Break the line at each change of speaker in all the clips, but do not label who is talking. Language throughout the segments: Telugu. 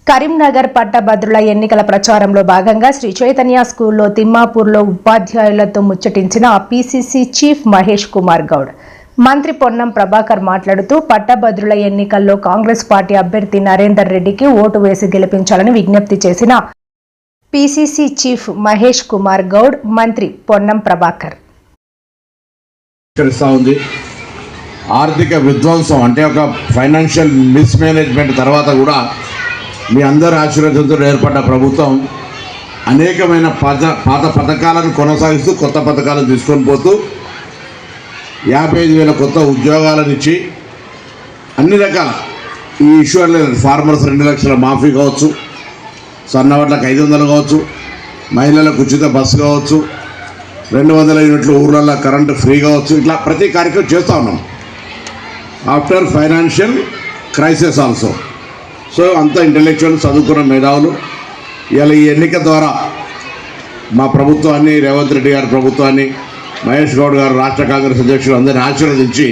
కరీంనగర్ పట్టభద్రుల ఎన్నికల ప్రచారంలో భాగంగా శ్రీ చైతన్య స్కూల్లో తిమ్మాపూర్లో ఉపాధ్యాయులతో ముచ్చటించిన పీసీసీ చీఫ్ మహేష్ కుమార్ గౌడ్. మంత్రి పొన్నం ప్రభాకర్ మాట్లాడుతూ పట్టభద్రుల ఎన్నికల్లో కాంగ్రెస్ పార్టీ అభ్యర్థి నరేందర్ రెడ్డికి ఓటు వేసి గెలిపించాలని విజ్ఞప్తి చేసిన పీసీసీ చీఫ్ మహేష్ కుమార్ గౌడ్ మంత్రి పొన్నం ప్రభాకర్.
ఆర్థిక విధ్వంసం అంటే ఒక ఫైనాన్షియల్ మిస్మేనేజ్మెంట్ తర్వాత కూడా మీ అందరి ఆశీర్వాదంతో ఏర్పడ్డ ప్రభుత్వం అనేకమైన పాత పథకాలను కొనసాగిస్తూ కొత్త పథకాలను తీసుకొని పోతూ 55,000 కొత్త ఉద్యోగాలను ఇచ్చి అన్ని రకాల ఈ ఇష్యూ అనేది ఫార్మర్స్ 2 లక్షల మాఫీ కావచ్చు, సన్నవడ్లకు 500 కావచ్చు, మహిళలకు ఉచిత బస్సు కావచ్చు, 200 యూనిట్లు ఊర్లలో కరెంటు ఫ్రీ కావచ్చు, ఇట్లా ప్రతి కార్యక్రమం చేస్తూ ఉన్నాం after financial crisis also. So అంత ఇంటెలెక్చువల్ చదువుకున్న మేధావులు ఇలా ఈ ఎన్నిక ద్వారా మా ప్రభుత్వాన్ని, రేవంత్ రెడ్డి గారి ప్రభుత్వాన్ని, మహేష్ గౌడ్ గారు రాష్ట్ర కాంగ్రెస్ అధ్యక్షులు అందరినీ ఆశీర్వదించి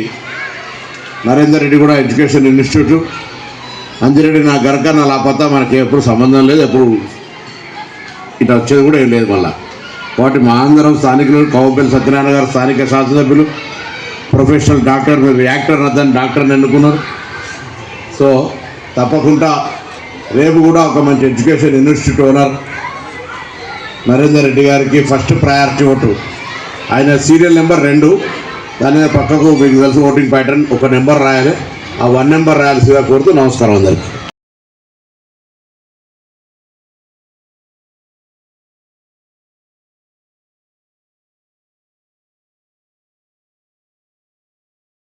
నరేందర్ రెడ్డి కూడా ఎడ్యుకేషన్ ఇన్స్టిట్యూట్, అంజిరెడ్డి నా గరక నా లాపత మనకి ఎప్పుడు సంబంధం లేదు, ఎప్పుడు ఇట్లా వచ్చేది కూడా ఏం లేదు. మళ్ళీ కాబట్టి మా అందరం స్థానికులు, కౌపల్లి సత్యనారాయణ గారు స్థానిక శాసనసభ్యులు, ప్రొఫెషనల్ డాక్టర్, మీరు యాక్టర్ అతను డాక్టర్ని ఎన్నుకున్నారు. సో తప్పకుండా రేపు కూడా ఒక మంచి education institute owner Narender Reddy గారికి ఫస్ట్ ప్రయారిటీ ఓటు. ఆయన సీరియల్ నెంబర్ 2, దాని మీద పక్కకు మీకు తెలుసు ఓటింగ్ ప్యాటర్న్ ఒక నెంబర్ రాయాలి, ఆ 1 నెంబర్ రాయాల్సిగా కోరుతూ నమస్కారం అందరికీ.